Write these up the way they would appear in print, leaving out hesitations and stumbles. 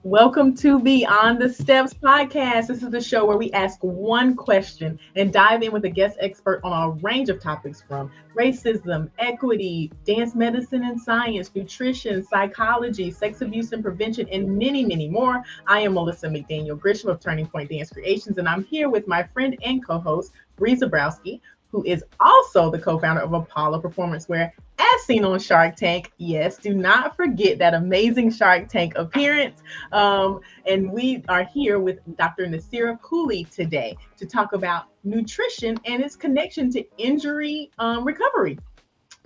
Welcome to the On the Steps podcast. This is the show where we ask one question and dive in with a guest expert on a range of topics from racism, equity, dance medicine and science, nutrition, psychology, sex abuse and prevention, and many, many more. I am Melissa McDaniel Grisham of Turning Point Dance Creations, and I'm here with my friend and co host, Bree Zabrowski, who is also the co founder of Apollo Performance Wear as seen on Shark Tank. Yes, do not forget that amazing Shark Tank appearance. And we are here with Dr. Nasira Cooley today to talk about nutrition and its connection to injury recovery.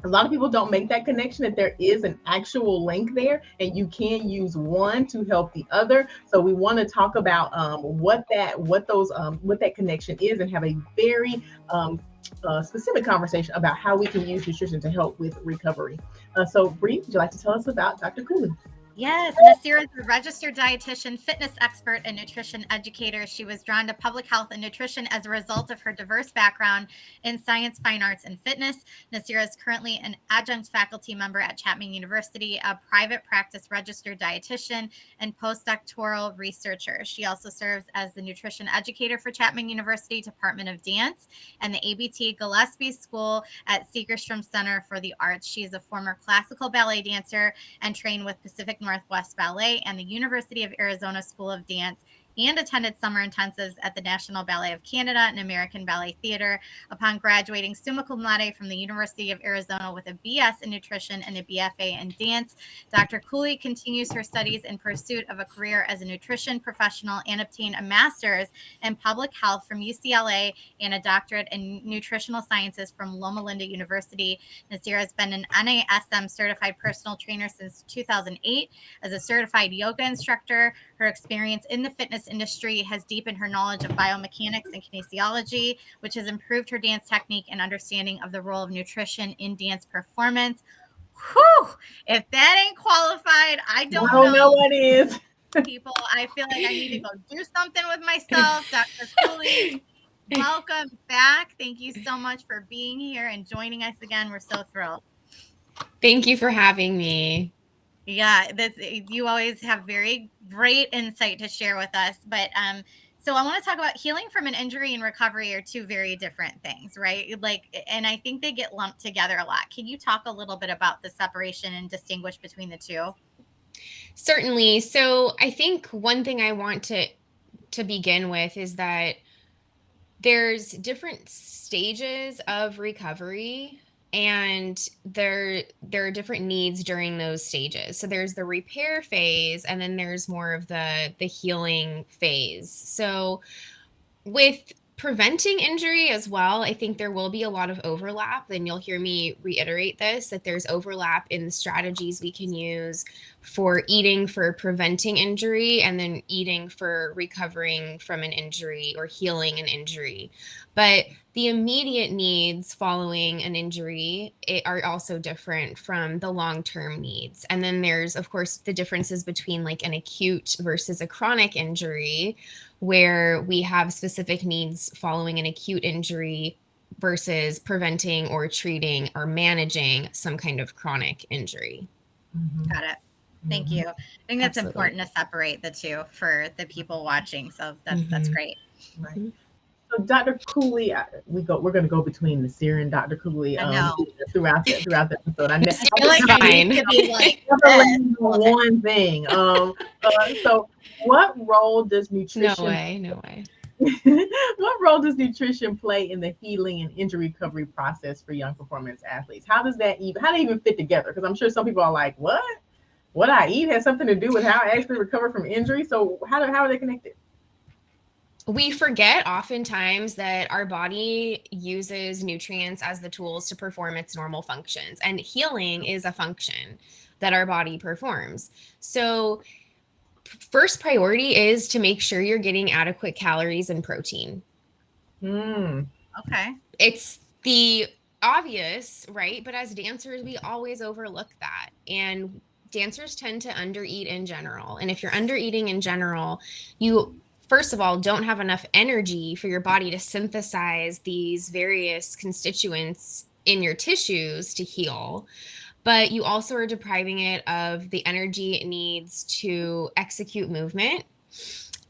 A lot of people don't make that connection that there is an actual link there and you can use one to help the other. So we want to talk about what that connection is and have a very specific conversation about how we can use nutrition to help with recovery. So Bree, would you like to tell us about Dr. Cooley? Yes, Nasira is a registered dietitian, fitness expert, and nutrition educator. She was drawn to public health and nutrition as a result of her diverse background in science, fine arts, and fitness. Nasira is currently an adjunct faculty member at Chapman University, a private practice registered dietitian, and postdoctoral researcher. She also serves as the nutrition educator for Chapman University Department of Dance and the ABT Gillespie School at Segerstrom Center for the Arts. She is a former classical ballet dancer and trained with Pacific Northwest Ballet and the University of Arizona School of Dance, and attended summer intensives at the National Ballet of Canada and American Ballet Theatre. Upon graduating summa cum laude from the University of Arizona with a BS in nutrition and a BFA in dance, Dr. Cooley continues her studies in pursuit of a career as a nutrition professional and obtained a master's in public health from UCLA and a doctorate in nutritional sciences from Loma Linda University. Nasira has been an NASM certified personal trainer since 2008 as a certified yoga instructor. Her experience in the fitness industry has deepened her knowledge of biomechanics and kinesiology, which has improved her dance technique and understanding of the role of nutrition in dance performance. Whew! If that ain't qualified, I don't know. What is. People, I feel like I need to go do something with myself. Dr. Cooley, welcome back. Thank you so much for being here and joining us again. We're so thrilled. Thank you for having me. Yeah, you always have very great insight to share with us. But so I want to talk about healing from an injury and recovery are two very different things, right? And I think they get lumped together a lot. Can you talk a little bit about the separation and distinguish between the two? Certainly. So I think one thing I want to begin with is that there's different stages of recovery, and there are different needs during those stages. So there's the repair phase, and then there's more of the healing phase. So with preventing injury as well, I think there will be a lot of overlap, and you'll hear me reiterate this, that there's overlap in the strategies we can use for eating for preventing injury and then eating for recovering from an injury or healing an injury. But the immediate needs following an injury are also different from the long-term needs. And then there's, of course, the differences between like an acute versus a chronic injury, where we have specific needs following an acute injury versus preventing or treating or managing some kind of chronic injury. Got it. Thank you. I think that's important to separate the two for the people watching. So that's great. Right. So Dr. Cooley, we're going to go between Nasira and Dr. Cooley throughout the episode. I feel like fine. To be like one thing. So what role does nutrition? No way. What role does nutrition play in the healing and injury recovery process for young performance athletes? How do they even fit together? Because I'm sure some people are like, what I eat has something to do with how I actually recover from injury. So how are they connected? We forget oftentimes that our body uses nutrients as the tools to perform its normal functions, and healing is a function that our body performs. So first priority is to make sure you're getting adequate calories and protein. Okay. It's the obvious, right? But as dancers, we always overlook that. And dancers tend to undereat in general. And if you're undereating in general, you first of all, don't have enough energy for your body to synthesize these various constituents in your tissues to heal. but you also are depriving it of the energy it needs to execute movement.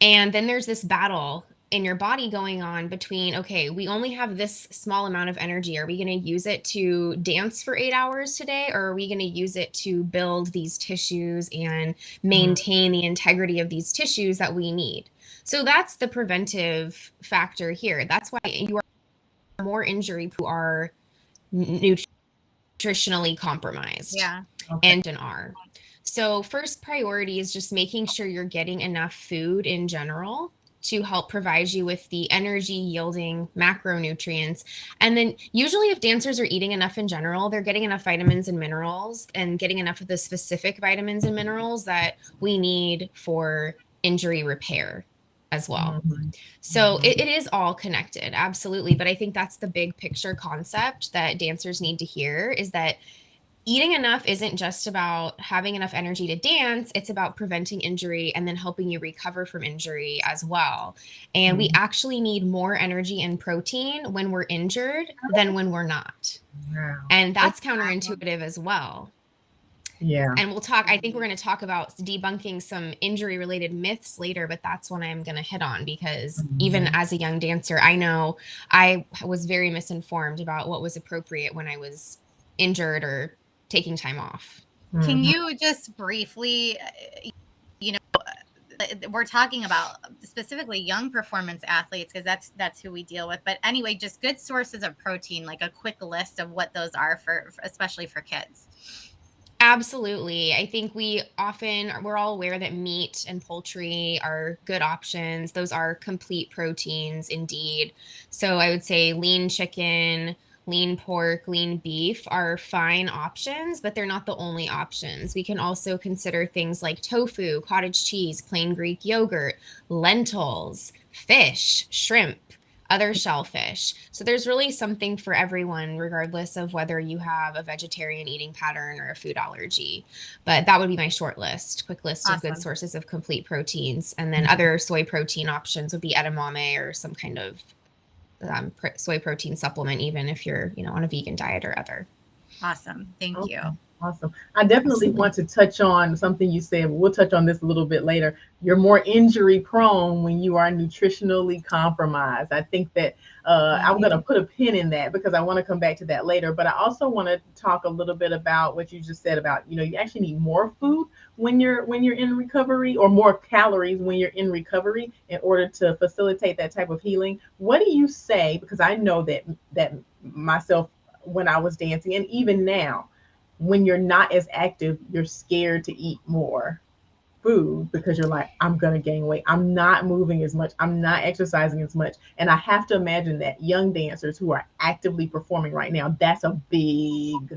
And then there's this battle in your body going on between, okay, we only have this small amount of energy. Are we going to use it to dance for 8 hours today? Or are we going to use it to build these tissues and maintain the integrity of these tissues that we need? So that's the preventive factor here. That's why you are more injury who are nutritionally compromised. Yeah. And are. So first priority is just making sure you're getting enough food in general to help provide you with the energy yielding macronutrients. And then usually if dancers are eating enough in general, they're getting enough vitamins and minerals and getting enough of the specific vitamins and minerals that we need for injury repair as well. So it is all connected, absolutely. But I think that's the big picture concept that dancers need to hear, is that eating enough isn't just about having enough energy to dance. It's about preventing injury and then helping you recover from injury as well. And we actually need more energy and protein when we're injured than when we're not. Wow. And that's counterintuitive as well. Yeah. And I think we're going to talk about debunking some injury related myths later, but that's one I'm going to hit on, because even as a young dancer, I know I was very misinformed about what was appropriate when I was injured or taking time off. Can you just briefly, we're talking about specifically young performance athletes, because that's who we deal with. But anyway, just good sources of protein, like a quick list of what those are for especially for kids. Absolutely. I think we're all aware that meat and poultry are good options. Those are complete proteins indeed. So I would say lean chicken, lean pork, lean beef are fine options, but they're not the only options. We can also consider things like tofu, cottage cheese, plain Greek yogurt, lentils, fish, shrimp, other shellfish. So there's really something for everyone, regardless of whether you have a vegetarian eating pattern or a food allergy. But that would be my short list, quick list of good sources of complete proteins. And then other soy protein options would be edamame or some kind of soy protein supplement, even if you're, on a vegan diet or other. Awesome. Thank you. Awesome. I definitely want to touch on something you said. We'll touch on this a little bit later. You're more injury prone when you are nutritionally compromised. I think that I'm going to put a pin in that, because I want to come back to that later. But I also want to talk a little bit about what you just said about, you actually need more food when you're in recovery, or more calories when you're in recovery, in order to facilitate that type of healing. What do you say? Because I know that myself, when I was dancing, and even now, when you're not as active, you're scared to eat more food, because you're like, I'm going to gain weight. I'm not moving as much. I'm not exercising as much. And I have to imagine that young dancers who are actively performing right now, that's a big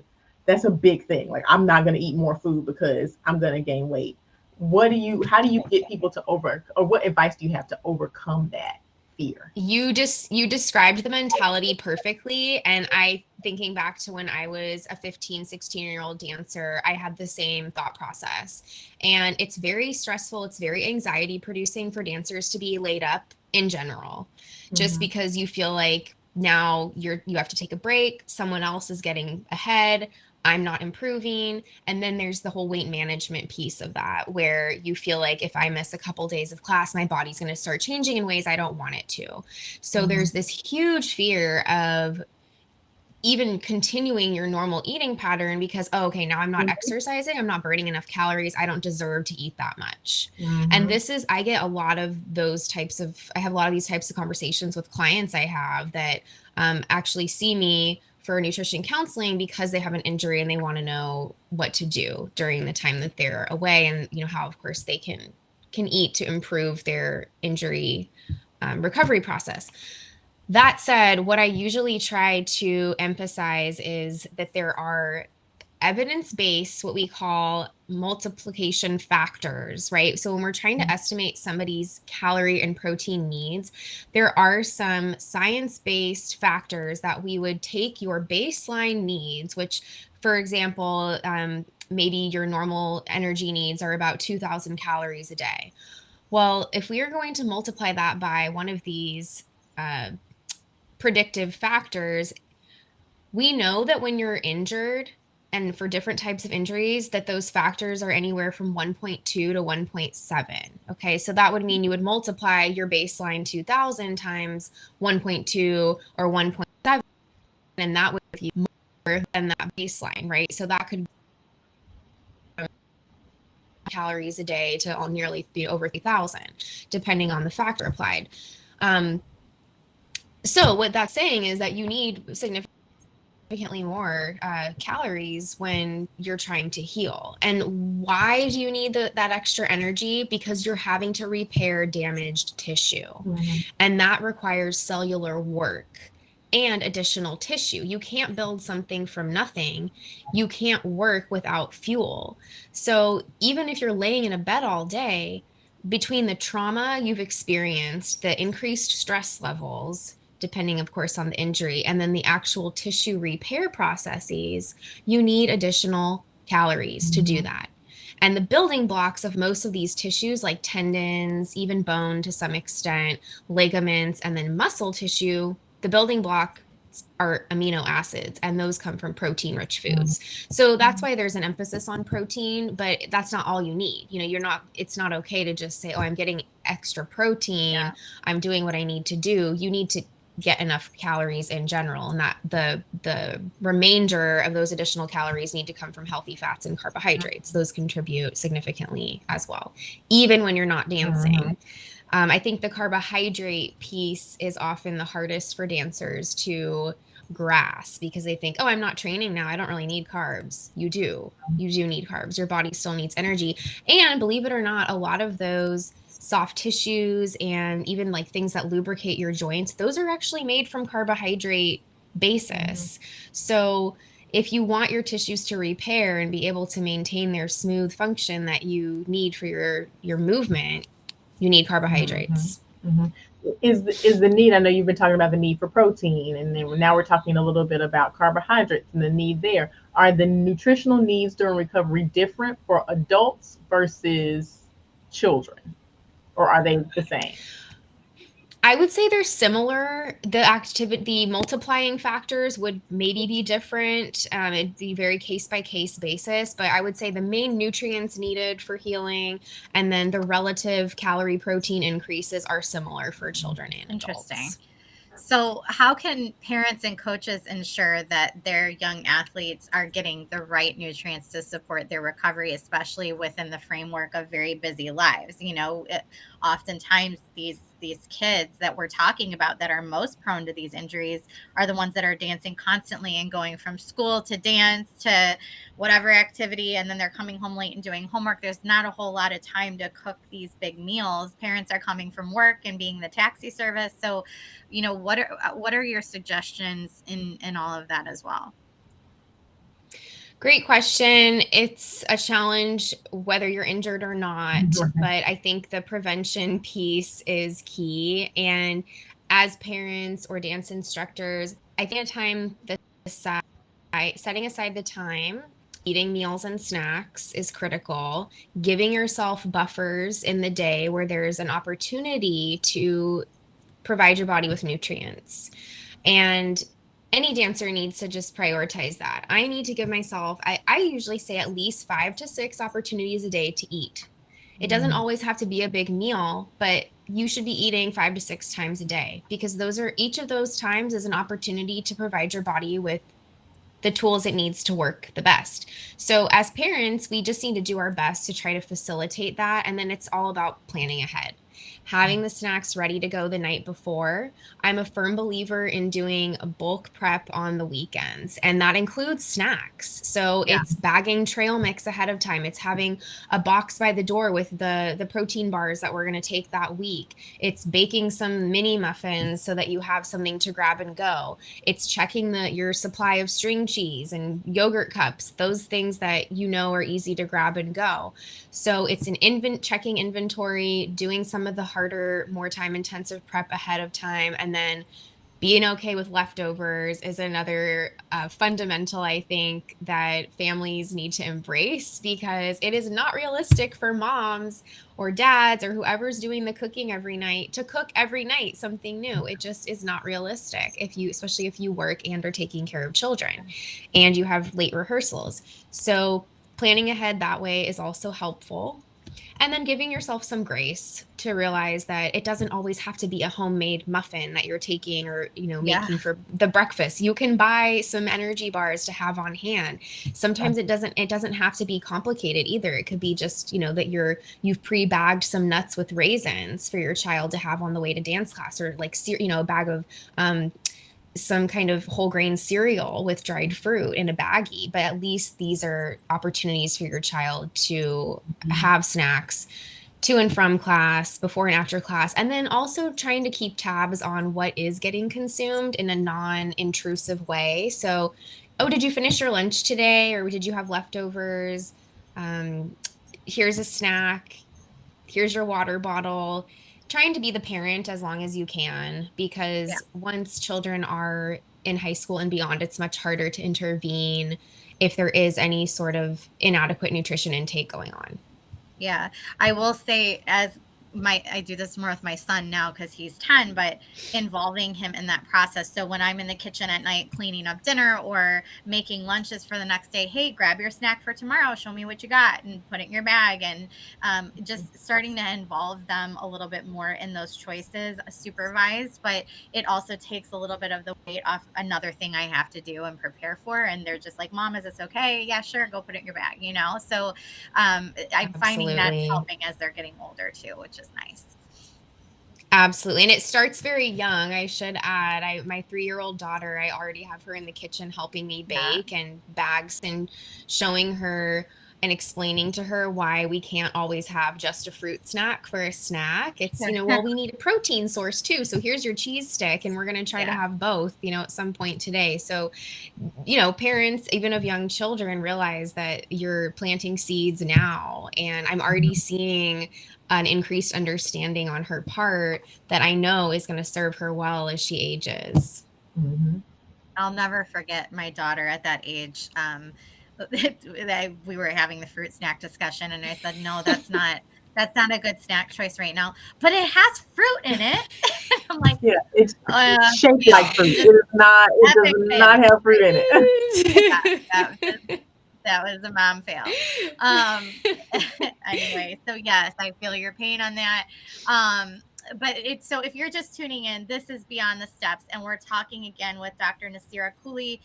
thing. Like, I'm not going to eat more food because I'm going to gain weight. How do you get people or what advice do you have to overcome that fear? You described the mentality perfectly. And thinking back to when I was a 15, 16-year-old dancer, I had the same thought process. And it's very stressful. It's very anxiety producing for dancers to be laid up in general, just because you feel like now you have to take a break. Someone else is getting ahead. I'm not improving. And then there's the whole weight management piece of that, where you feel like if I miss a couple days of class, my body's going to start changing in ways I don't want it to. So there's this huge fear of even continuing your normal eating pattern, because, okay, now I'm not exercising. I'm not burning enough calories. I don't deserve to eat that much. And I get a lot of these types of conversations with clients I have that actually see me for nutrition counseling because they have an injury and they want to know what to do during the time that they're away, and how, of course, they can eat to improve their injury recovery process. That said, what I usually try to emphasize is that there are evidence-based, what we call multiplication factors, right? So when we're trying to estimate somebody's calorie and protein needs, there are some science-based factors that we would take your baseline needs, which, for example, maybe your normal energy needs are about 2,000 calories a day. Well, if we are going to multiply that by one of these predictive factors, we know that when you're injured, and for different types of injuries, that those factors are anywhere from 1.2 to 1.7. Okay, so that would mean you would multiply your baseline 2000 times 1.2 or 1.7, and that would be more than that baseline, right? So that could be calories a day to nearly over 3,000, depending on the factor applied. So what that's saying is that you need significantly more calories when you're trying to heal. And why do you need that extra energy? Because you're having to repair damaged tissue. Mm-hmm. And that requires cellular work and additional tissue. You can't build something from nothing. You can't work without fuel. So even if you're laying in a bed all day, between the trauma you've experienced, the increased stress levels, depending, of course, on the injury, and then the actual tissue repair processes, you need additional calories to do that. And the building blocks of most of these tissues, like tendons, even bone to some extent, ligaments, and then muscle tissue, the building block are amino acids, and those come from protein-rich foods. So that's why there's an emphasis on protein, but that's not all you need. It's not okay to just say, oh, I'm getting extra protein. Yeah. I'm doing what I need to do. You need to get enough calories in general, and that the remainder of those additional calories need to come from healthy fats and carbohydrates. Those contribute significantly as well, even when you're not dancing. Mm-hmm. I think the carbohydrate piece is often the hardest for dancers to grasp, because they think, oh, I'm not training now, I don't really need carbs. You do need carbs. Your body still needs energy. And believe it or not, a lot of those soft tissues and even like things that lubricate your joints, those are actually made from carbohydrate basis. Mm-hmm. So if you want your tissues to repair and be able to maintain their smooth function that you need for your movement, you need carbohydrates. Mm-hmm. Is the need, I know you've been talking about the need for protein, and then now we're talking a little bit about carbohydrates and the need there. Are the nutritional needs during recovery different for adults versus children, or are they the same? I would say they're similar. The multiplying factors would maybe be different. It'd be very case by case basis, but I would say the main nutrients needed for healing and then the relative calorie protein increases are similar for children and adults. Interesting. So how can parents and coaches ensure that their young athletes are getting the right nutrients to support their recovery, especially within the framework of very busy lives? Oftentimes these kids that we're talking about that are most prone to these injuries are the ones that are dancing constantly and going from school to dance to whatever activity, and then they're coming home late and doing homework. There's not a whole lot of time to cook these big meals. Parents are coming from work and being the taxi service. So, what are your suggestions in all of that as well? Great question. It's a challenge whether you're injured or not, but I think the prevention piece is key. And as parents or dance instructors, I think setting aside the time, eating meals and snacks is critical. Giving yourself buffers in the day where there's an opportunity to provide your body with nutrients. And any dancer needs to just prioritize that. I need to give myself, I usually say at least 5 to 6 opportunities a day to eat. It doesn't always have to be a big meal, but you should be eating 5 to 6 times a day, because each of those times is an opportunity to provide your body with the tools it needs to work the best. So as parents, we just need to do our best to try to facilitate that. And then it's all about planning ahead. Having the snacks ready to go the night before. I'm a firm believer in doing a bulk prep on the weekends, and that includes snacks. So It's bagging trail mix ahead of time. It's having a box by the door with the protein bars that we're going to take that week. It's baking some mini muffins so that you have something to grab and go. It's checking your supply of string cheese and yogurt cups, those things that are easy to grab and go. So it's checking inventory, doing some of the harder, more time-intensive prep ahead of time, and then Being okay with leftovers is another fundamental, I think, that families need to embrace, because it is not realistic for moms or dads or whoever's doing the cooking every night to cook every night something new. It just is not realistic, especially if you work and are taking care of children and you have late rehearsals. So planning ahead that way is also helpful. And then giving yourself some grace to realize that it doesn't always have to be a homemade muffin that you're taking or, Yeah. making for the breakfast. You can buy some energy bars to have on hand. Sometimes it doesn't have to be complicated either. It could be just, that you've pre-bagged some nuts with raisins for your child to have on the way to dance class, or like, a bag of some kind of whole grain cereal with dried fruit in a baggie. But at least these are opportunities for your child to have snacks to and from class, before and after class, and then also trying to keep tabs on what is getting consumed in a non-intrusive way. So, oh, did you finish your lunch today, or did you have leftovers? Here's a snack. Here's your water bottle. Trying to be the parent as long as you can, because once children are in high school and beyond, it's much harder to intervene if there is any sort of inadequate nutrition intake going on. Yeah, I will say, I do this more with my son now because he's 10, but involving him in that process. So when I'm in the kitchen at night cleaning up dinner or making lunches for the next day, hey, grab your snack for tomorrow, show me what you got, and put it in your bag. And just starting to involve them a little bit more in those choices, supervised, but it also takes a little bit of the weight off another thing I have to do and prepare for. And they're just like, Mom, is this okay? Yeah, sure, go put it in your bag, So I'm finding that's helping as they're getting older too, which is nice. Absolutely. And it starts very young. I should add, my 3-year-old daughter, I already have her in the kitchen helping me bake and bags, and showing her and explaining to her why we can't always have just a fruit snack for a snack. It's, well, we need a protein source too. So here's your cheese stick, and we're going to try to have both, at some point today. So, parents, even of young children, realize that you're planting seeds now. And I'm already seeing an increased understanding on her part that I know is going to serve her well as she ages. Mm-hmm. I'll never forget my daughter at that age. We were having the fruit snack discussion, and I said, no, that's not a good snack choice right now, but it has fruit in it. I'm like, yeah, it's shaped like fruit. It does not have fruit in it. That was a mom fail. Anyway, so yes, I feel your pain on that. But so if you're just tuning in, this is Beyond the Steps, and we're talking again with Dr. Nasira Cooley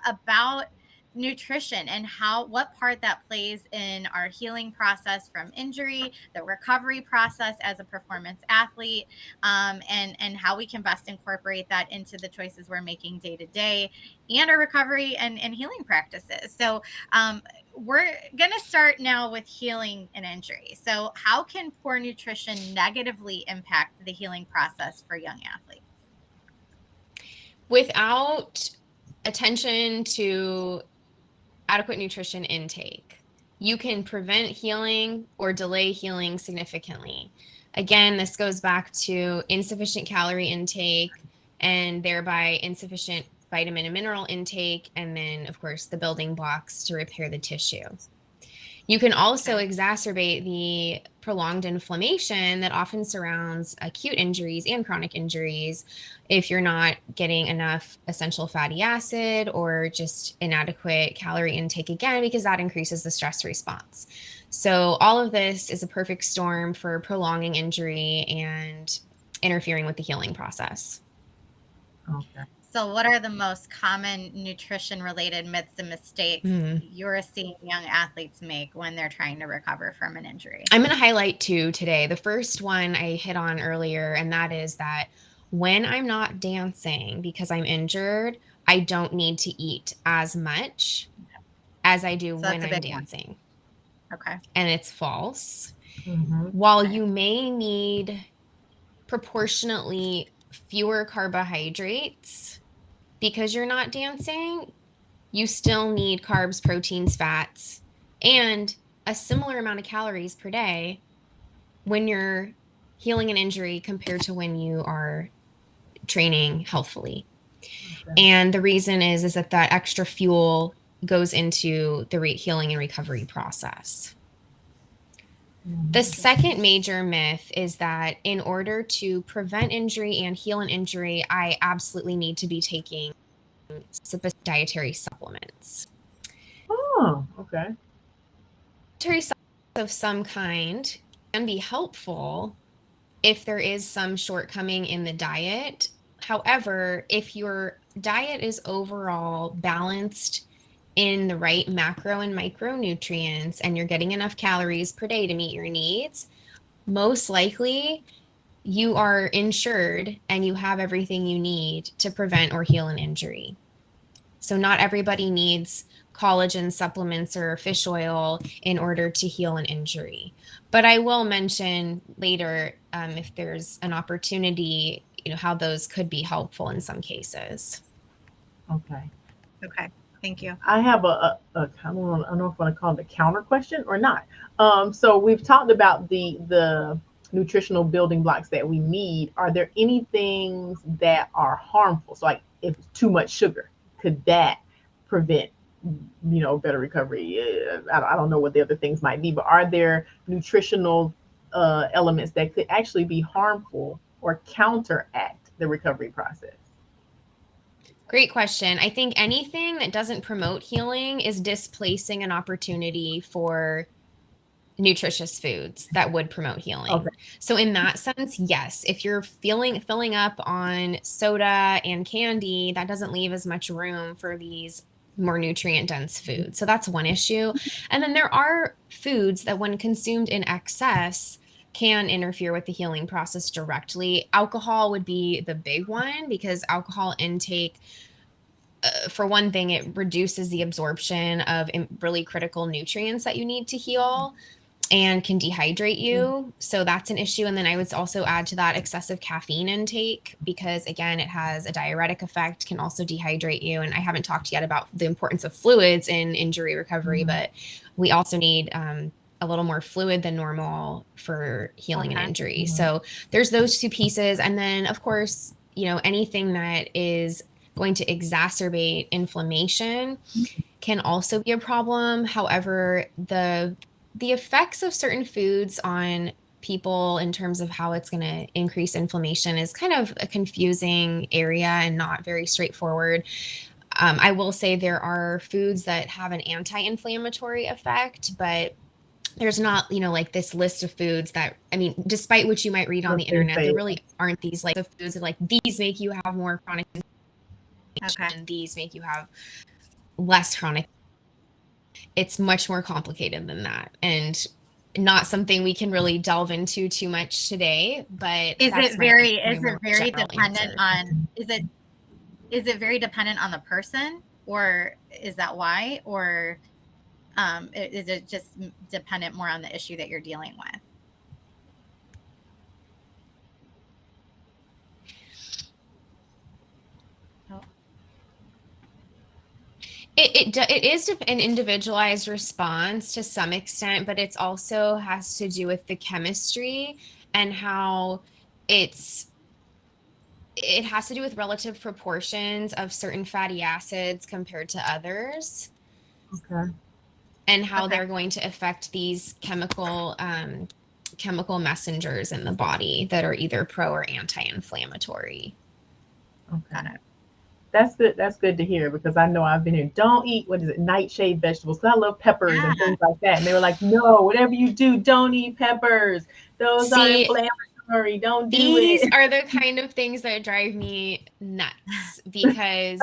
about nutrition and what part that plays in our healing process from injury, the recovery process as a performance athlete, and how we can best incorporate that into the choices we're making day to day, and our recovery and healing practices. So we're going to start now with healing an injury. So how can poor nutrition negatively impact the healing process for young athletes? Without attention to adequate nutrition intake, you can prevent healing or delay healing significantly. Again, this goes back to insufficient calorie intake, and thereby insufficient vitamin and mineral intake, and then, of course, the building blocks to repair the tissue. You can also exacerbate the prolonged inflammation that often surrounds acute injuries and chronic injuries if you're not getting enough essential fatty acid or just inadequate calorie intake, again, because that increases the stress response. So all of this is a perfect storm for prolonging injury and interfering with the healing process. Okay. So what are the most common nutrition related myths and mistakes you're seeing young athletes make when they're trying to recover from an injury? I'm going to highlight 2 today. The first one I hit on earlier, and that is that when I'm not dancing because I'm injured, I don't need to eat as much as I do when I'm dancing. Okay. And it's false. Mm-hmm. While you may need proportionately fewer carbohydrates because you're not dancing, you still need carbs, proteins, fats, and a similar amount of calories per day when you're healing an injury compared to when you are training healthfully. Okay. And the reason is that extra fuel goes into the healing and recovery process. The second major myth is that in order to prevent injury and heal an injury, I absolutely need to be taking dietary supplements. Oh, okay. Dietary supplements of some kind can be helpful if there is some shortcoming in the diet. However, if your diet is overall balanced in the right macro and micronutrients and you're getting enough calories per day to meet your needs, most likely you are insured and you have everything you need to prevent or heal an injury. So not everybody needs collagen supplements or fish oil in order to heal an injury. But I will mention later, if there's an opportunity, how those could be helpful in some cases. Okay. Okay. Thank you. I have a I don't know if I want to call it a counter question or not. So we've talked about the nutritional building blocks that we need. Are there any things that are harmful? So like if too much sugar, could that prevent better recovery? I don't know what the other things might be, but are there nutritional elements that could actually be harmful or counteract the recovery process? Great question. I think anything that doesn't promote healing is displacing an opportunity for nutritious foods that would promote healing. Okay. So in that sense, yes, if you're filling up on soda and candy, that doesn't leave as much room for these more nutrient dense foods. So that's one issue. And then there are foods that when consumed in excess can interfere with the healing process directly. Alcohol would be the big one because alcohol intake, for one thing, it reduces the absorption of really critical nutrients that you need to heal and can dehydrate you. So that's an issue. And then I would also add to that excessive caffeine intake because, again, it has a diuretic effect, can also dehydrate you. And I haven't talked yet about the importance of fluids in injury recovery, but we also need a little more fluid than normal for healing an injury. So there's those two pieces. And then, of course, anything that is going to exacerbate inflammation can also be a problem. However, the effects of certain foods on people in terms of how it's going to increase inflammation is kind of a confusing area and not very straightforward. I will say there are foods that have an anti-inflammatory effect, but there's not, like this list of foods that, despite what you might read on the internet, there really aren't these like foods that like these make you have more chronic inflammation and these make you have less chronic. It's much more complicated than that, and not something we can really delve into too much today. But is it very dependent on is it very dependent on the person, or is that why, or is it just dependent more on the issue that you're dealing with? It is an individualized response to some extent, but it's also has to do with the chemistry and how it has to do with relative proportions of certain fatty acids compared to others. Okay. And how they're going to affect these chemical messengers in the body that are either pro or anti-inflammatory. Okay. That's good. That's good to hear because I know I've been here. Don't eat nightshade vegetables. Because I love peppers and things like that. And they were like, no, whatever you do, don't eat peppers. Those are inflammatory. Don't do it. These are the kind of things that drive me nuts because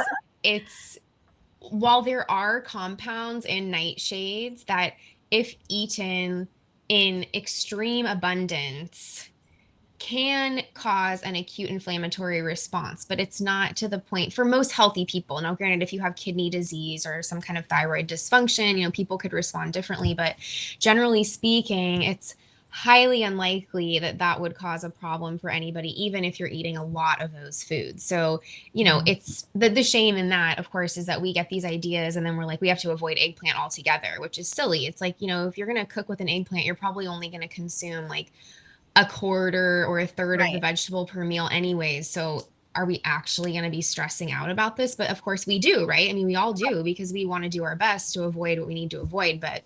while there are compounds in nightshades that, if eaten in extreme abundance, can cause an acute inflammatory response, but it's not to the point for most healthy people. Now, granted, if you have kidney disease or some kind of thyroid dysfunction, people could respond differently, but generally speaking, it's highly unlikely that would cause a problem for anybody, even if you're eating a lot of those foods. So, it's the shame in that, of course, is that we get these ideas and then we're like, we have to avoid eggplant altogether, which is silly. It's like, if you're going to cook with an eggplant, you're probably only going to consume like a quarter or a third of the vegetable per meal anyways. So are we actually going to be stressing out about this? But of course we do, right? I mean, we all do, because we want to do our best to avoid what we need to avoid. But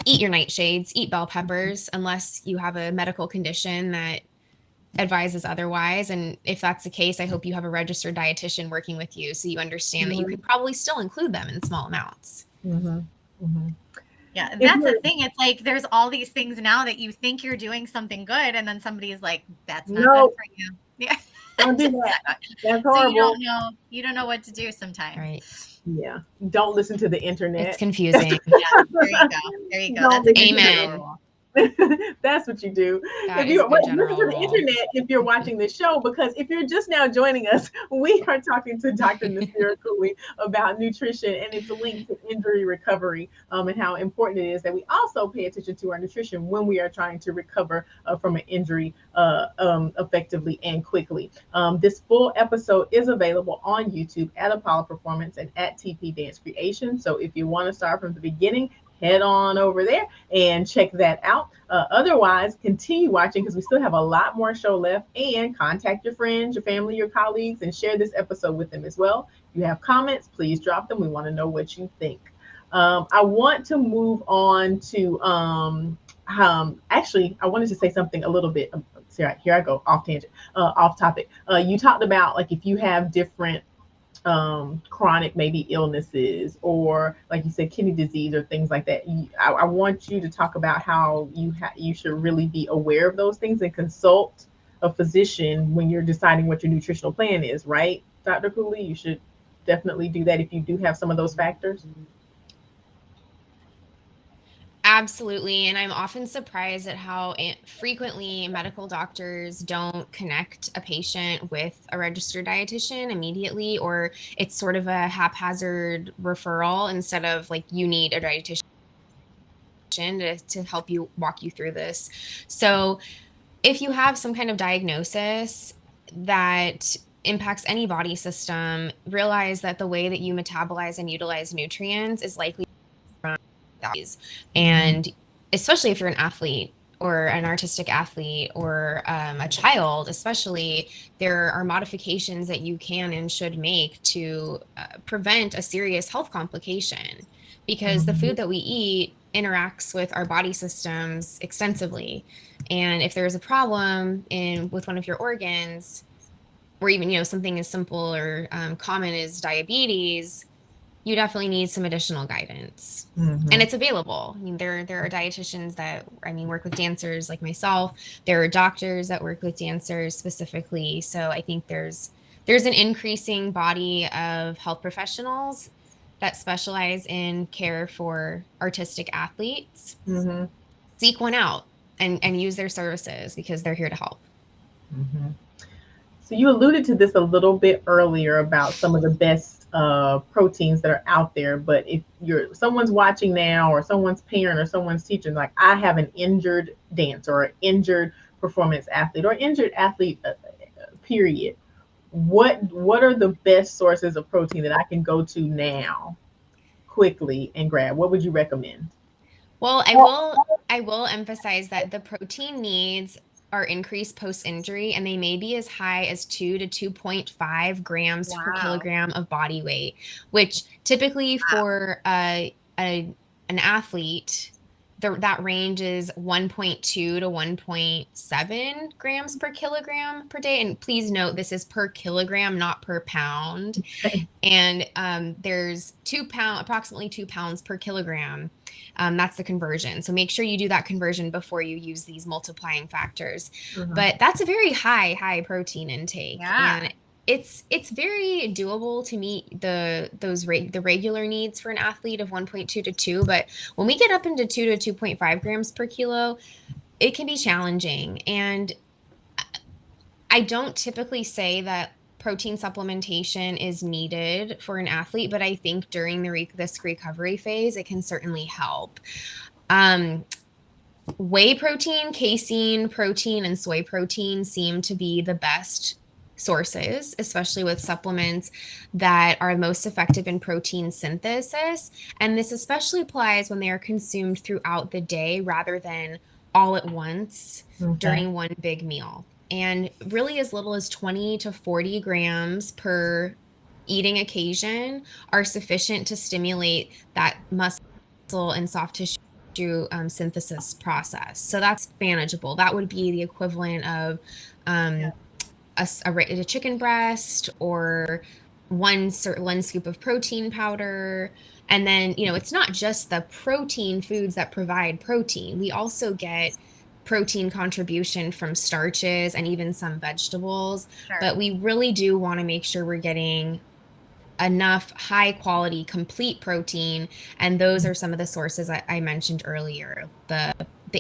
eat your nightshades, eat bell peppers, unless you have a medical condition that advises otherwise. And if that's the case, I hope you have a registered dietitian working with you, so you understand that you could probably still include them in small amounts. Yeah, that's the thing. It's like there's all these things now that you think you're doing something good, and then somebody is like, "That's not good for you." Yeah, don't do that. That's horrible. So you don't know what to do sometimes. Right. Yeah. Don't listen to the internet. It's confusing. Yeah, there you go. There you go. That's a good Amen. rule. That's what you do. That If you is a listen general to the rule. internet, if you're watching this show, because if you're just now joining us, we are talking to Dr. Nasira Cooley about nutrition and its link to injury recovery, and how important it is that we also pay attention to our nutrition when we are trying to recover from an injury effectively and quickly. This full episode is available on YouTube at Apollo Performance and at TP Dance Creation. So if you want to start from the beginning, head on over there and check that out. Otherwise, continue watching, because we still have a lot more show left, and contact your friends, your family, your colleagues, and share this episode with them as well. If you have comments, please drop them. We want to know what you think. I want to move on to actually, I wanted to say something a little bit. Here I go off tangent, off topic. You talked about, like, if you have different chronic maybe illnesses, or like you said, kidney disease or things like that. I want you to talk about how you should really be aware of those things and consult a physician when you're deciding what your nutritional plan is, right, Dr. Cooley? You should definitely do that if you do have some of those factors. Absolutely. And I'm often surprised at how frequently medical doctors don't connect a patient with a registered dietitian immediately, or it's sort of a haphazard referral instead of like, you need a dietitian to help you walk you through this. So if you have some kind of diagnosis that impacts any body system, realize that the way that you metabolize and utilize nutrients is likely and especially if you're an athlete or an artistic athlete or a child, especially, there are modifications that you can and should make to prevent a serious health complication, because the food that we eat interacts with our body systems extensively. And if there's a problem with one of your organs, or even, something as simple or common as diabetes, you definitely need some additional guidance. And it's available. I mean, there are dietitians that, work with dancers like myself. There are doctors that work with dancers specifically. So I think there's an increasing body of health professionals that specialize in care for artistic athletes. Seek one out and use their services, because they're here to help. So you alluded to this a little bit earlier about some of the best proteins that are out there, but if someone's watching now, or someone's parent, or someone's teaching, like, I have an injured dancer or an injured performance athlete or injured athlete, period, what are the best sources of protein that I can go to now quickly and grab? What would you recommend? Well, I will emphasize that the protein needs are increased post-injury, and they may be as high as 2 to 2.5 grams per kilogram of body weight, which typically for an athlete, that range is 1.2 to 1.7 grams per kilogram per day. And please note, this is per kilogram, not per pound. And there's approximately 2 pounds per kilogram. That's the conversion. So make sure you do that conversion before you use these multiplying factors. But that's a very high protein intake. And it's very doable to meet the regular needs for an athlete of 1.2 to 2. But when we get up into 2 to 2.5 grams per kilo, it can be challenging. And I don't typically say that protein supplementation is needed for an athlete, but I think during this recovery phase, it can certainly help. Whey protein, casein protein, and soy protein seem to be the best sources, especially with supplements that are most effective in protein synthesis. And this especially applies when they are consumed throughout the day rather than all at once during one big meal. And really as little as 20 to 40 grams per eating occasion are sufficient to stimulate that muscle and soft tissue synthesis process. So that's manageable. That would be the equivalent of a chicken breast or one scoop of protein powder. And then, it's not just the protein foods that provide protein. We also get protein contribution from starches and even some vegetables. Sure. But we really do want to make sure we're getting enough high quality complete protein, and those are some of the sources I mentioned earlier, the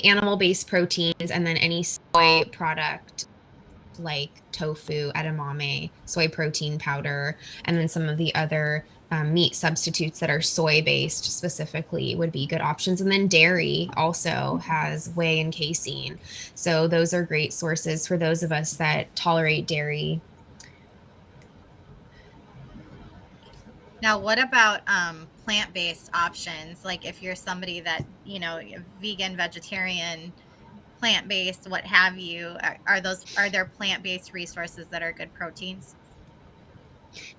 animal based proteins, and then any soy product like tofu, edamame, soy protein powder, and then some of the other meat substitutes that are soy based specifically would be good options. And then dairy also has whey and casein, so those are great sources for those of us that tolerate dairy. Now, what about plant-based options? Like if you're somebody that, vegan, vegetarian, plant-based, what have you, are there plant-based resources that are good proteins?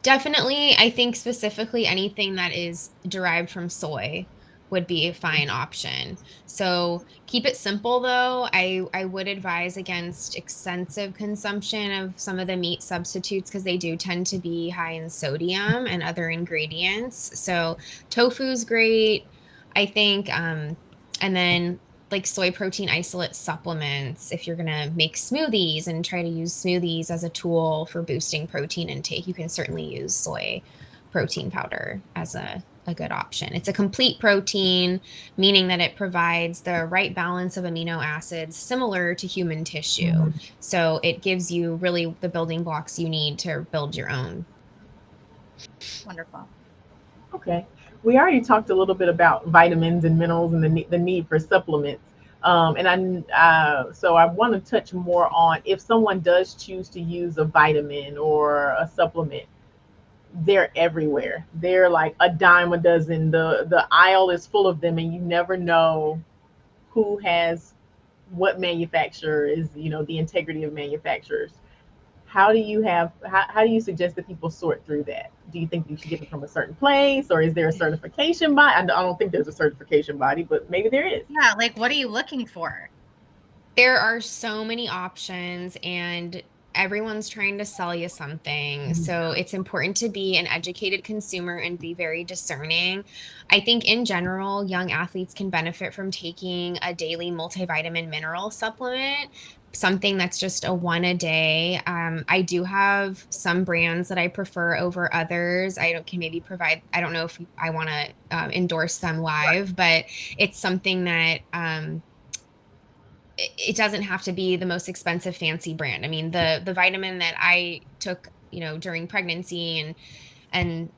Definitely, I think specifically anything that is derived from soy would be a fine option. So keep it simple though. I would advise against extensive consumption of some of the meat substitutes because they do tend to be high in sodium and other ingredients. So tofu's great, I think. And then like soy protein isolate supplements, if you're going to make smoothies and try to use smoothies as a tool for boosting protein intake, you can certainly use soy protein powder as a good option. It's a complete protein, meaning that it provides the right balance of amino acids similar to human tissue. Mm-hmm. So it gives you really the building blocks you need to build your own. Wonderful. Okay. We already talked a little bit about vitamins and minerals and the need for supplements. So I want to touch more on if someone does choose to use a vitamin or a supplement, they're everywhere. They're like a dime a dozen. The aisle is full of them, and you never know who has what manufacturer is, the integrity of manufacturers. How do you suggest that people sort through that? Do you think you should get it from a certain place, or is there a certification body? I don't think there's a certification body, but maybe there is. Yeah, like what are you looking for? There are so many options, and everyone's trying to sell you something. So it's important to be an educated consumer and be very discerning. I think in general, young athletes can benefit from taking a daily multivitamin mineral supplement, something that's just a one a day. I do have some brands that I prefer over others. I don't know if I want to endorse them live, but it's something that it doesn't have to be the most expensive fancy brand. I mean, the vitamin that I took, during pregnancy and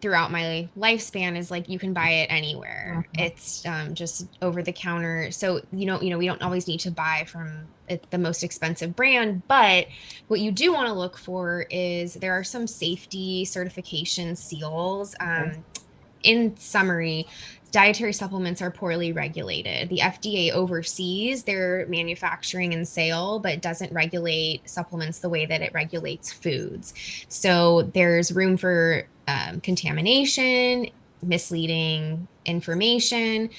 throughout my lifespan is like, you can buy it anywhere. Mm-hmm. It's just over the counter. So, we don't always need to buy from the most expensive brand, but what you do want to look for is there are some safety certification seals. In summary, dietary supplements are poorly regulated. The FDA oversees their manufacturing and sale, but doesn't regulate supplements the way that it regulates foods. So there's room for contamination, misleading information,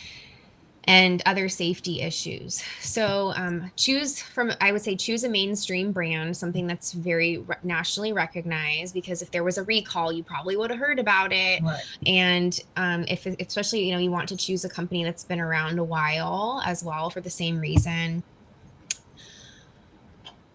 and other safety issues. So choose a mainstream brand, something that's very nationally recognized, because if there was a recall, you probably would have heard about it. Right. And if especially, you want to choose a company that's been around a while as well for the same reason.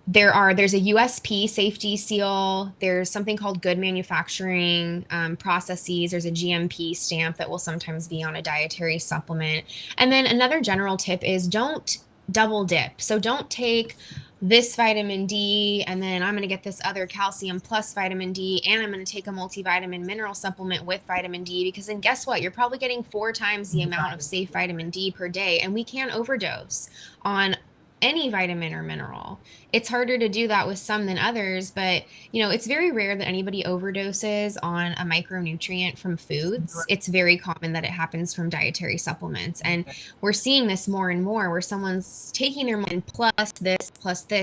There's a USP safety seal. There's something called good manufacturing processes. There's a GMP stamp that will sometimes be on a dietary supplement. And then another general tip is don't double dip. So don't take this vitamin D and then I'm going to get this other calcium plus vitamin D and I'm going to take a multivitamin mineral supplement with vitamin D, because then guess what? You're probably getting 4 times the amount of safe vitamin D per day, and we can overdose on any vitamin or mineral. It's harder to do that with some than others, but it's very rare that anybody overdoses on a micronutrient from foods. It's very common that it happens from dietary supplements. And we're seeing this more and more where someone's taking their and plus this,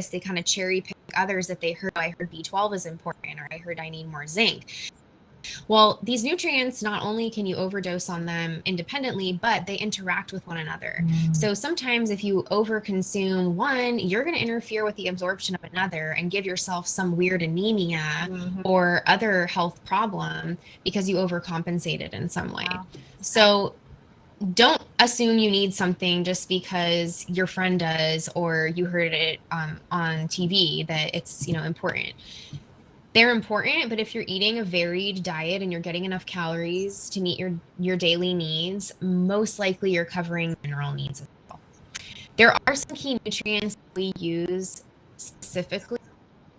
they kind of cherry pick others that they heard. I heard B12 is important, or I heard I need more zinc. Well, these nutrients, not only can you overdose on them independently, but they interact with one another. So sometimes if you overconsume one, you're going to interfere with the absorption of another and give yourself some weird anemia or other health problem because you overcompensated in some way. Wow. So don't assume you need something just because your friend does or you heard it on TV that it's important. They're important, but if you're eating a varied diet and you're getting enough calories to meet your daily needs, most likely you're covering mineral needs as well. There are some key nutrients we use specifically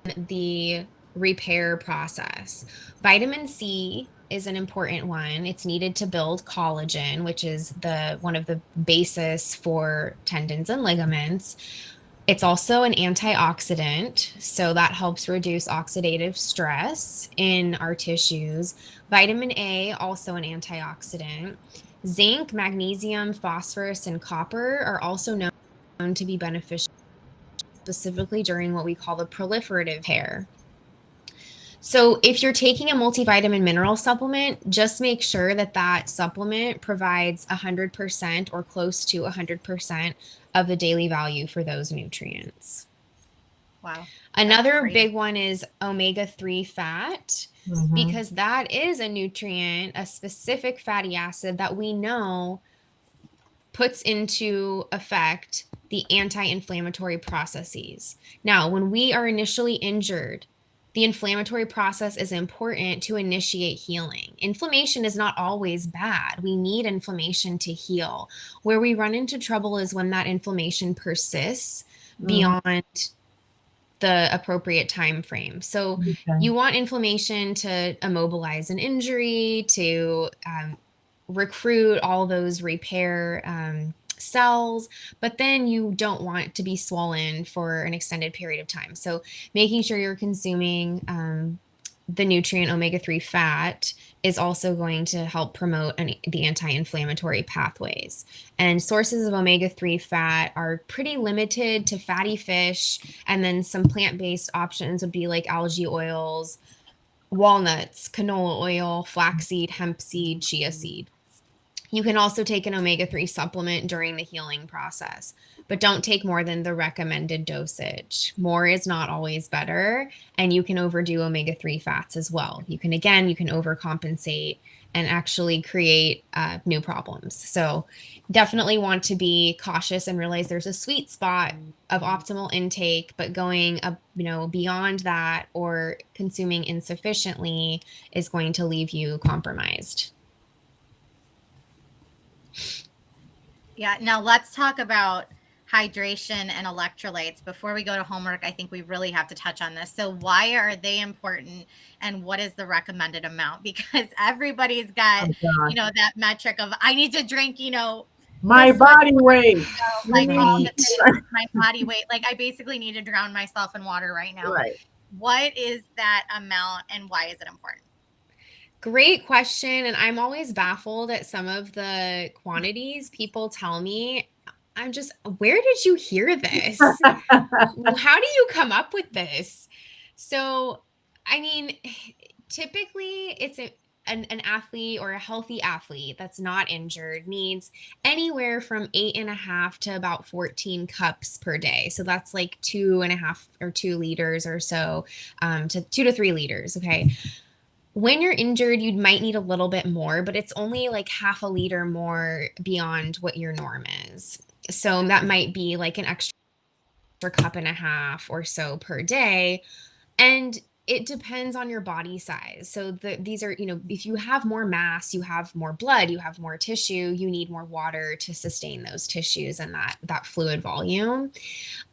in the repair process. Vitamin C is an important one. It's needed to build collagen, which is one of the basis for tendons and ligaments. It's also an antioxidant, so that helps reduce oxidative stress in our tissues. Vitamin A, also an antioxidant. Zinc, magnesium, phosphorus, and copper are also known to be beneficial, specifically during what we call the proliferative repair. So if you're taking a multivitamin mineral supplement, just make sure that supplement provides 100% or close to 100% of the daily value for those nutrients. Wow. Another big one is omega-3 fat, because that is a nutrient, a specific fatty acid that we know puts into effect the anti-inflammatory processes. Now, when we are initially injured, the inflammatory process is important to initiate healing. Inflammation is not always bad. We need inflammation to heal. Where we run into trouble is when that inflammation persists beyond the appropriate time frame. So you want inflammation to immobilize an injury, to recruit all those repair cells, but then you don't want to be swollen for an extended period of time. So making sure you're consuming the nutrient omega-3 fat is also going to help promote the anti-inflammatory pathways. And sources of omega-3 fat are pretty limited to fatty fish, and then some plant-based options would be like algae oils, walnuts, canola oil, flaxseed, hemp seed, chia seed. You can also take an omega-3 supplement during the healing process, but don't take more than the recommended dosage. More is not always better, and you can overdo omega-3 fats as well. You can overcompensate and actually create new problems. So definitely want to be cautious and realize there's a sweet spot of optimal intake, but going beyond that or consuming insufficiently is going to leave you compromised. Yeah, now let's talk about hydration and electrolytes. Before we go to homework, I think we really have to touch on this. So why are they important and what is the recommended amount? Because everybody's got, that metric of I need to drink, my body weight. Like my body weight. Like I basically need to drown myself in water right now. Right. What is that amount and why is it important? Great question. And I'm always baffled at some of the quantities people tell me. I'm just, where did you hear this? How do you come up with this? So, I mean, typically it's an athlete or a healthy athlete that's not injured needs anywhere from 8.5 to about 14 cups per day. So that's like 2.5 or 2 liters or so, to 2 to 3 liters. Okay. When you're injured, you might need a little bit more, but it's only like half a liter more beyond what your norm is. So that might be like an extra cup and a half or so per day. And it depends on your body size. So these are, if you have more mass, you have more blood, you have more tissue, you need more water to sustain those tissues and that fluid volume.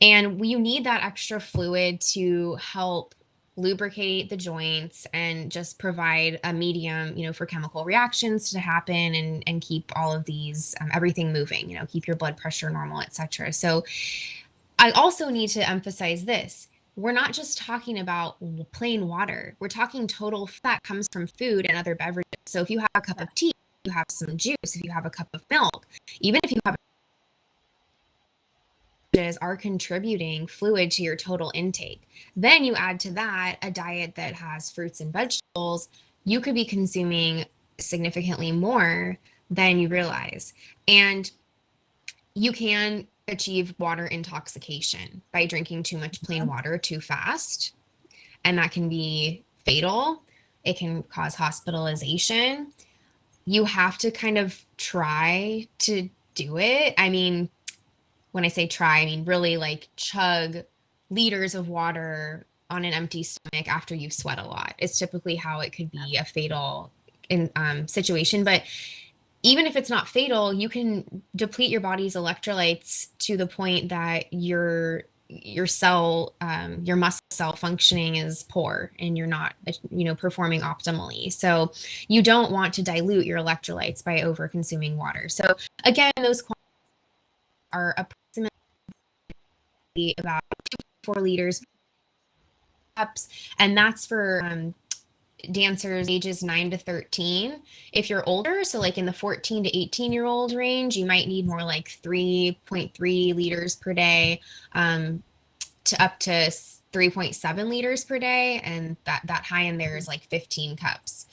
And you need that extra fluid to help lubricate the joints and just provide a medium, for chemical reactions to happen and keep all of these, everything moving, keep your blood pressure normal, etc. So I also need to emphasize this. We're not just talking about plain water. We're talking total fat comes from food and other beverages. So if you have a cup of tea, you have some juice, if you have a cup of milk, even if you have are contributing fluid to your total intake. Then you add to that a diet that has fruits and vegetables, you could be consuming significantly more than you realize. And you can achieve water intoxication by drinking too much plain water too fast. And that can be fatal. It can cause hospitalization. You have to kind of try to do it. I mean, when I say try, I mean really like chug liters of water on an empty stomach after you've sweat a lot. It's typically how it could be a fatal situation. But even if it's not fatal, you can deplete your body's electrolytes to the point that your muscle cell functioning is poor and you're not, performing optimally. So you don't want to dilute your electrolytes by over consuming water. So again, those quantities are approximately about 2 to 4 liters cups, and that's for dancers ages 9 to 13. If you're older, so like in the 14 to 18-year-old range, you might need more like 3.3 liters per day, to up to 3.7 liters per day, and that high in there is like 15 cups.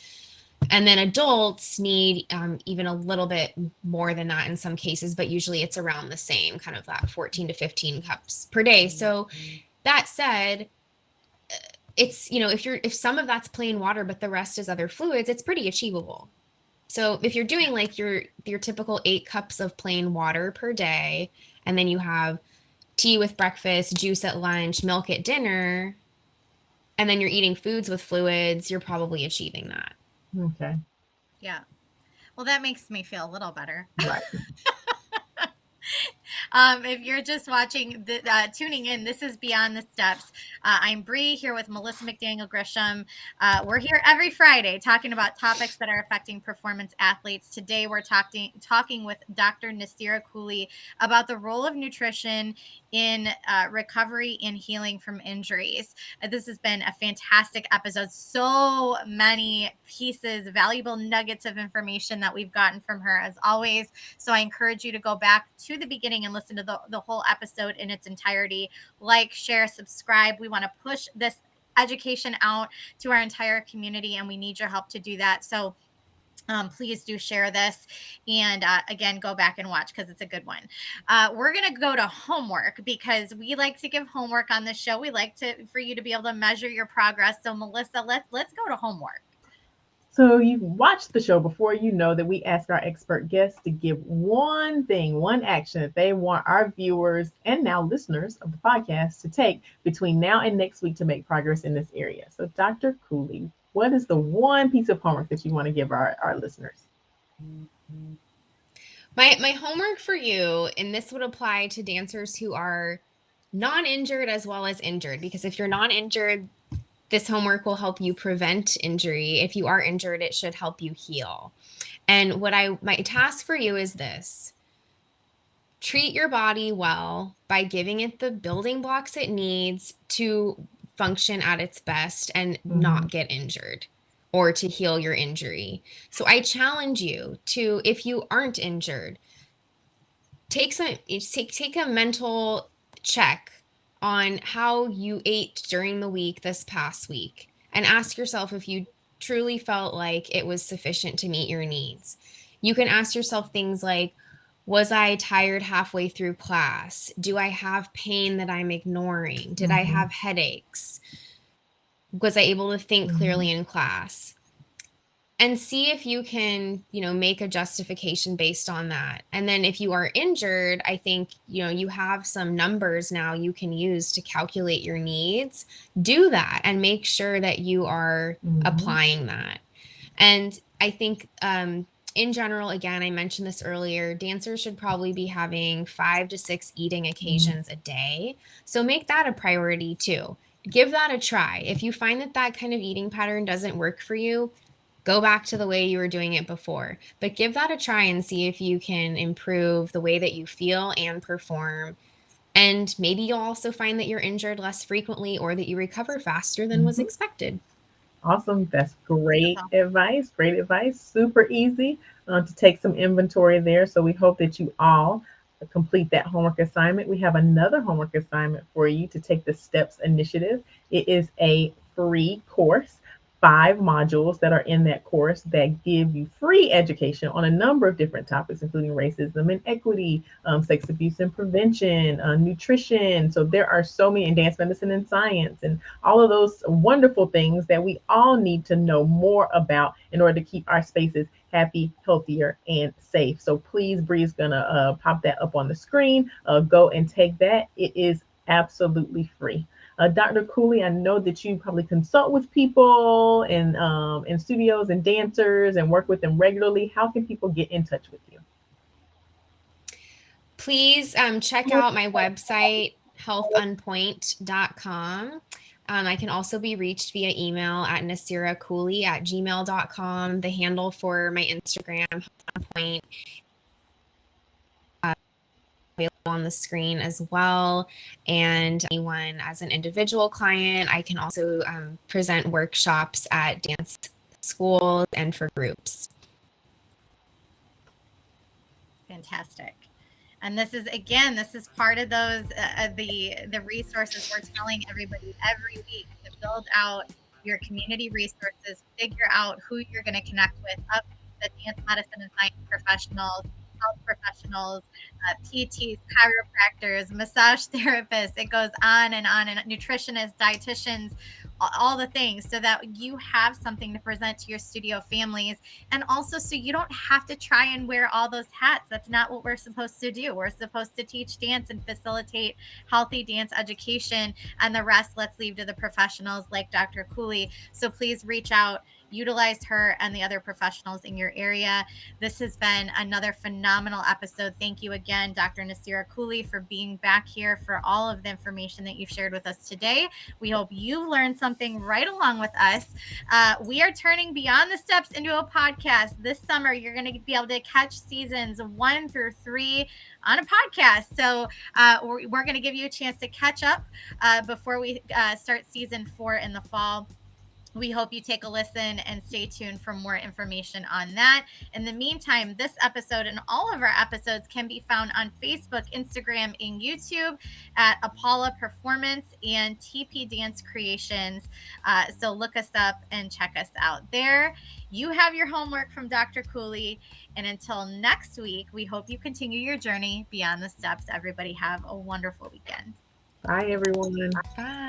And then adults need even a little bit more than that in some cases, but usually it's around the same, kind of that 14 to 15 cups per day. So that said, it's, if some of that's plain water, but the rest is other fluids, it's pretty achievable. So if you're doing like your typical 8 cups of plain water per day, and then you have tea with breakfast, juice at lunch, milk at dinner, and then you're eating foods with fluids, you're probably achieving that. Okay. Yeah. Well, that makes me feel a little better. Right. If you're just tuning in, this is Beyond the Steps. I'm Bree here with Melissa McDaniel Grisham. We're here every Friday talking about topics that are affecting performance athletes. Today, we're talking with Dr. Nasira Cooley about the role of nutrition in recovery and healing from injuries. This has been a fantastic episode. So many pieces, valuable nuggets of information that we've gotten from her, as always. So I encourage you to go back to the beginning and listen to the whole episode in its entirety. Like, share, subscribe. We want to push this education out to our entire community, and we need your help to do that. So please do share this, and again, go back and watch because it's a good one. We're going to go to homework because we like to give homework on this show. We like for you to be able to measure your progress. So Melissa, let's go to homework. So you've watched the show before, you know that we ask our expert guests to give one thing, one action that they want our viewers and now listeners of the podcast to take between now and next week to make progress in this area. So Dr. Cooley, what is the one piece of homework that you want to give our listeners? My homework for you, and this would apply to dancers who are non-injured as well as injured, because if you're non-injured, this homework will help you prevent injury. If you are injured, it should help you heal. And my task for you is this: treat your body well by giving it the building blocks it needs to function at its best and not get injured or to heal your injury. So I challenge you to, if you aren't injured, take a mental check on how you ate during the week this past week and ask yourself if you truly felt like it was sufficient to meet your needs. You can ask yourself things like, was I tired halfway through class? Do I have pain that I'm ignoring? Did I have headaches? Was I able to think clearly in class? And see if you can, make a justification based on that. And then if you are injured, I think, you have some numbers now you can use to calculate your needs. Do that and make sure that you are applying that. And I think in general, again, I mentioned this earlier, dancers should probably be having 5 to 6 eating occasions a day. So make that a priority too. Give that a try. If you find that kind of eating pattern doesn't work for you, go back to the way you were doing it before, but give that a try and see if you can improve the way that you feel and perform And maybe you'll also find that you're injured less frequently or that you recover faster than was expected. Awesome. That's great Beautiful. advice. Great advice. Super easy to take some inventory there. So we hope that you all complete that homework assignment. We have another homework assignment for you to take the STEPS initiative. It is a free course, 5 modules that are in that course that give you free education on a number of different topics, including racism and equity, sex abuse and prevention, nutrition. So there are so many, advanced medicine and science, and all of those wonderful things that we all need to know more about in order to keep our spaces happy, healthier, and safe. So please, Bree's gonna pop that up on the screen. Go and take that. It is absolutely free. Dr. Cooley, I know that you probably consult with people in studios and dancers and work with them regularly. How can people get in touch with you? Please check out my website, healthonpoint.com. I can also be reached via email at nasiracooley@gmail.com. The handle for my Instagram, healthonpoint, available on the screen as well. And anyone as an individual client, I can also present workshops at dance schools and for groups. Fantastic. And this is part of those the resources we're telling everybody every week to build out your community resources, figure out who you're going to connect with, up the dance medicine and science professionals, health professionals, PTs, chiropractors, massage therapists. It goes on, and nutritionists, dietitians, all the things, so that you have something to present to your studio families, and also so you don't have to try and wear all those hats. That's not what we're supposed to do. We're supposed to teach dance and facilitate healthy dance education, and the rest let's leave to the professionals like Dr. Cooley. So please reach out, utilize her and the other professionals in your area. This has been another phenomenal episode. Thank you again, Dr. Nasira Cooley, for being back here, for all of the information that you've shared with us today. We hope you learned something right along with us. We are turning Beyond the Steps into a podcast this summer. You're going to be able to catch seasons 1 through 3 on a podcast. So we're going to give you a chance to catch up before we start season 4 in the fall. We hope you take a listen and stay tuned for more information on that. In the meantime, this episode and all of our episodes can be found on Facebook, Instagram, and YouTube at Apollo Performance and TP Dance Creations. So look us up and check us out there. You have your homework from Dr. Cooley. And until next week, we hope you continue your journey beyond the steps. Everybody have a wonderful weekend. Bye, everyone. Bye.